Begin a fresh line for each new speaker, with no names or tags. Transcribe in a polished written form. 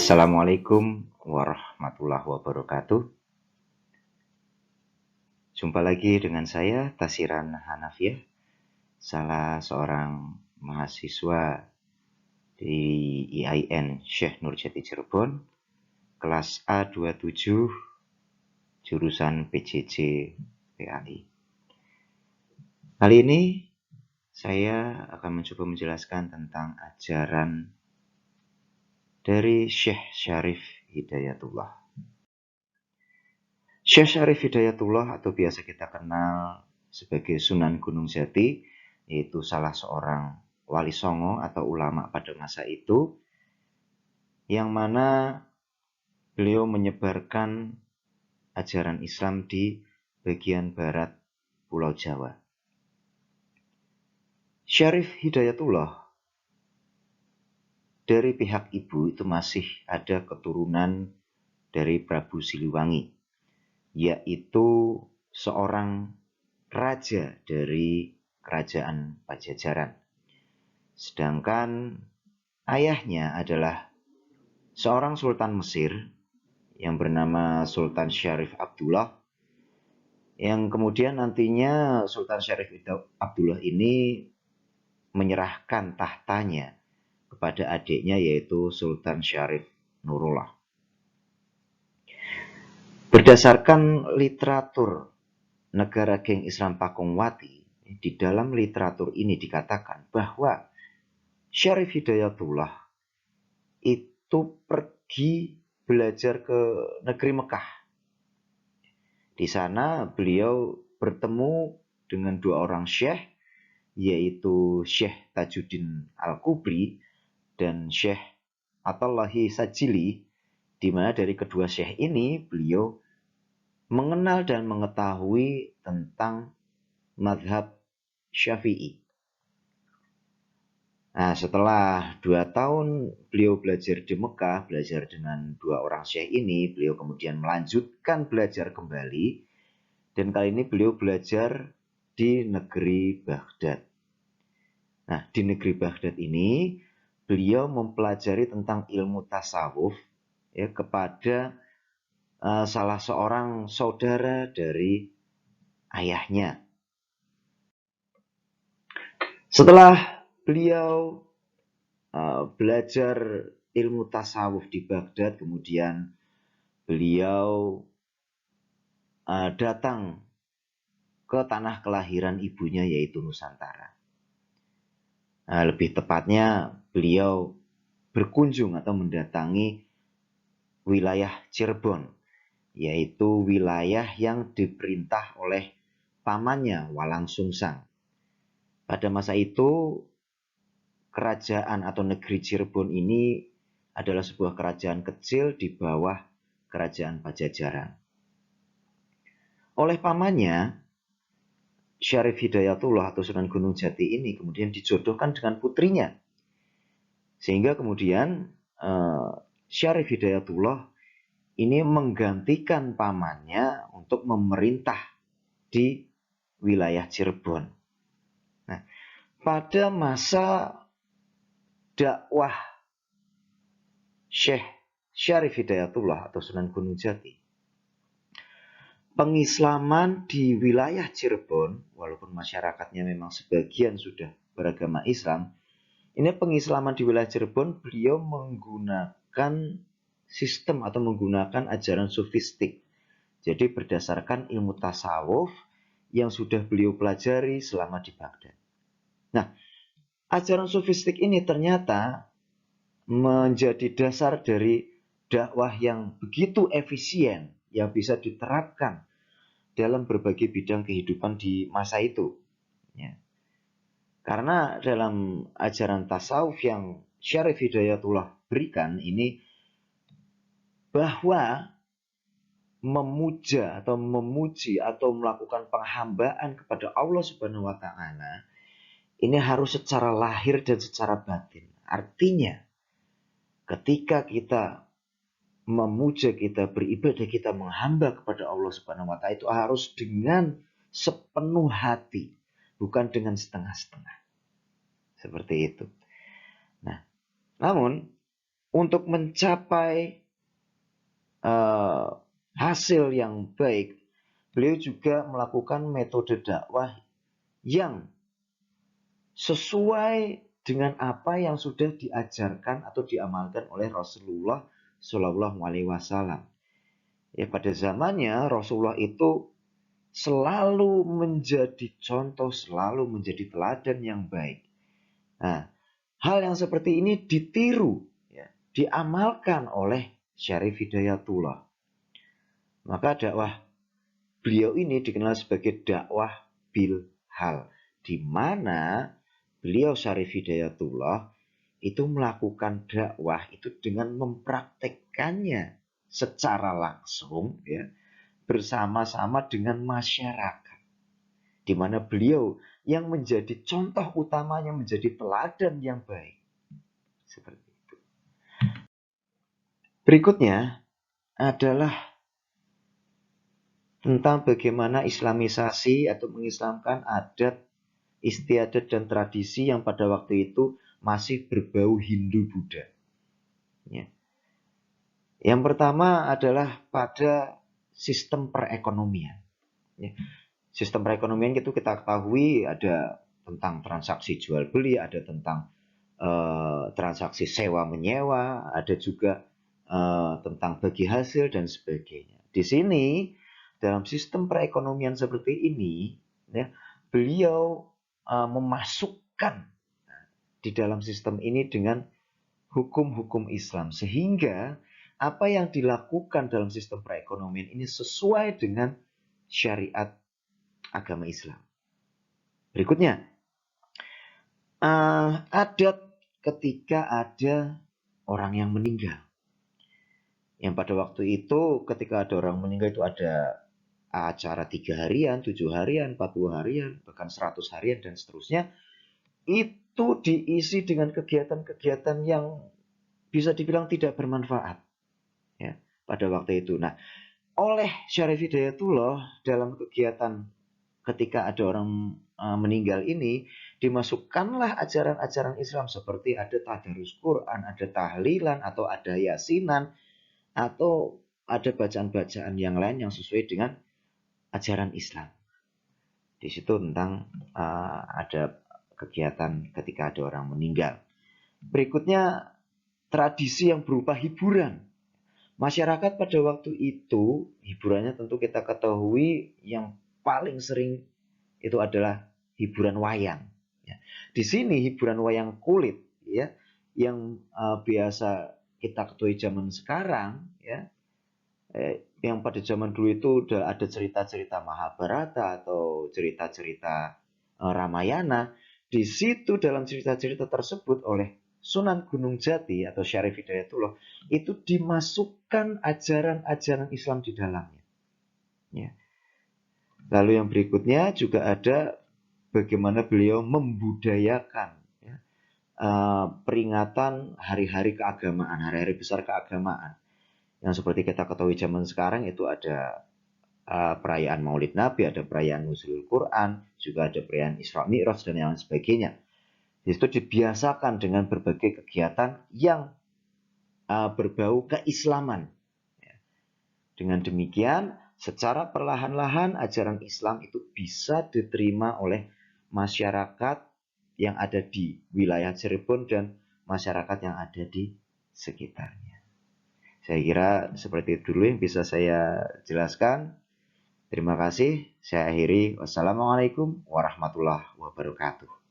Assalamualaikum warahmatullahi wabarakatuh. Jumpa lagi dengan saya, Tasiran Hanafiah, salah seorang mahasiswa di IAIN Syekh Nurjati Cirebon, kelas A27, jurusan PJJ PAI. Kali ini saya akan mencoba menjelaskan tentang ajaran dari Syekh Syarif Hidayatullah. Syekh Syarif Hidayatullah atau biasa kita kenal sebagai Sunan Gunung Jati, yaitu salah seorang wali songo atau ulama pada masa itu, yang mana beliau menyebarkan ajaran Islam di bagian barat Pulau Jawa. Syarif Hidayatullah dari pihak ibu itu masih ada keturunan dari Prabu Siliwangi, yaitu seorang raja dari kerajaan Pajajaran. Sedangkan ayahnya adalah seorang sultan Mesir yang bernama Sultan Syarif Abdullah, yang kemudian nantinya Sultan Syarif Abdullah ini menyerahkan tahtanya kepada adiknya yaitu Sultan Syarif Nurullah. Berdasarkan literatur Negara Geng Islam Pakungwati, di dalam literatur ini dikatakan bahwa Syarif Hidayatullah itu pergi belajar ke negeri Mekah. Di sana beliau bertemu dengan dua orang syekh, yaitu Syekh Tajuddin Al-Kubri dan Syekh Atallahi Sajili, di mana dari kedua syekh ini beliau mengenal dan mengetahui tentang mazhab Syafi'i. Nah, setelah 2 tahun beliau belajar di Mekah, belajar dengan dua orang syekh ini, beliau kemudian melanjutkan belajar kembali, dan kali ini beliau belajar di negeri Baghdad. Nah, di negeri Baghdad ini beliau mempelajari tentang ilmu tasawuf ya, kepada salah seorang saudara dari ayahnya. Setelah beliau belajar ilmu tasawuf di Baghdad, kemudian beliau datang ke tanah kelahiran ibunya yaitu Nusantara. Lebih tepatnya beliau berkunjung atau mendatangi wilayah Cirebon, yaitu wilayah yang diperintah oleh pamannya Walang Sungsang. Pada masa itu kerajaan atau negeri Cirebon ini adalah sebuah kerajaan kecil di bawah kerajaan Pajajaran. Oleh pamannya, Syarif Hidayatullah atau Sunan Gunung Jati ini kemudian dijodohkan dengan putrinya. Sehingga kemudian Syarif Hidayatullah ini menggantikan pamannya untuk memerintah di wilayah Cirebon. Nah, pada masa dakwah Syekh Syarif Hidayatullah atau Sunan Gunung Jati, pengislaman di wilayah Cirebon, walaupun masyarakatnya memang sebagian sudah beragama Islam, ini pengislaman di wilayah Cirebon beliau menggunakan sistem atau menggunakan ajaran sufistik. Jadi berdasarkan ilmu tasawuf yang sudah beliau pelajari selama di Baghdad. Nah, ajaran sufistik ini ternyata menjadi dasar dari dakwah yang begitu efisien yang bisa diterapkan dalam berbagai bidang kehidupan di masa itu. Ya. Karena dalam ajaran tasawuf yang Syarif Hidayatullah berikan ini, bahwa memuja atau memuji atau melakukan penghambaan kepada Allah Subhanahu wa taala ini harus secara lahir dan secara batin. Artinya, ketika kita memuja, kita beribadah, kita menghamba kepada Allah Subhanahu wa taala itu harus dengan sepenuh hati, bukan dengan setengah-setengah. Seperti itu. Nah, namun untuk mencapai hasil yang baik, beliau juga melakukan metode dakwah yang sesuai dengan apa yang sudah diajarkan atau diamalkan oleh Rasulullah Shallallahu Alaihi Wasallam. Ya, pada zamannya Rasulullah itu selalu menjadi contoh, selalu menjadi teladan yang baik. Nah, hal yang seperti ini ditiru, ya, diamalkan oleh Syarif Hidayatullah. Maka dakwah beliau ini dikenal sebagai dakwah bil hal, di mana beliau Syarif Hidayatullah itu melakukan dakwah itu dengan mempraktekkannya secara langsung, ya, bersama-sama dengan masyarakat, di mana beliau yang menjadi contoh utamanya, menjadi teladan yang baik. Seperti itu. Berikutnya adalah tentang bagaimana islamisasi atau mengislamkan adat, istiadat dan tradisi yang pada waktu itu masih berbau Hindu-Buddha. Ya. Yang pertama adalah pada sistem perekonomian. Ya. Sistem perekonomian itu kita ketahui ada tentang transaksi jual beli, ada tentang transaksi sewa menyewa, ada juga tentang bagi hasil dan sebagainya. Di sini dalam sistem perekonomian seperti ini, ya, beliau memasukkan di dalam sistem ini dengan hukum-hukum Islam, sehingga apa yang dilakukan dalam sistem perekonomian ini sesuai dengan syariat agama Islam. Berikutnya, adat ketika ada orang yang meninggal. Yang pada waktu itu ketika ada orang meninggal itu ada acara 3 harian, 7 harian, 40 harian, bahkan 100 harian dan seterusnya. Itu diisi dengan kegiatan-kegiatan yang bisa dibilang tidak bermanfaat, ya, pada waktu itu. Nah, oleh Syarif Hidayatullah dalam kegiatan ketika ada orang meninggal ini, dimasukkanlah ajaran-ajaran Islam seperti ada tadarus Quran, ada tahlilan, atau ada yasinan, atau ada bacaan-bacaan yang lain yang sesuai dengan ajaran Islam. Di situ tentang ada kegiatan ketika ada orang meninggal. Berikutnya, tradisi yang berupa hiburan. Masyarakat pada waktu itu, hiburannya tentu kita ketahui yang paling sering itu adalah hiburan wayang. Ya. Di sini hiburan wayang kulit, ya, yang biasa kita ketahui zaman sekarang, ya, yang pada zaman dulu itu udah ada cerita-cerita Mahabharata atau cerita-cerita Ramayana. Di situ dalam cerita-cerita tersebut oleh Sunan Gunung Jati atau Syarif Hidayatullah itu dimasukkan ajaran-ajaran Islam di dalamnya. Ya. Lalu yang berikutnya juga ada bagaimana beliau membudayakan, ya, peringatan hari-hari keagamaan, hari-hari besar keagamaan. Yang seperti kita ketahui zaman sekarang itu ada perayaan Maulid Nabi, ada perayaan Nuzulul Quran, juga ada perayaan Isra Mi'raj dan yang sebagainya. Itu dibiasakan dengan berbagai kegiatan yang berbau keislaman. Dengan demikian, secara perlahan-lahan ajaran Islam itu bisa diterima oleh masyarakat yang ada di wilayah Cirebon dan masyarakat yang ada di sekitarnya. Saya kira seperti itu dulu yang bisa saya jelaskan. Terima kasih. Saya akhiri. Wassalamualaikum warahmatullahi wabarakatuh.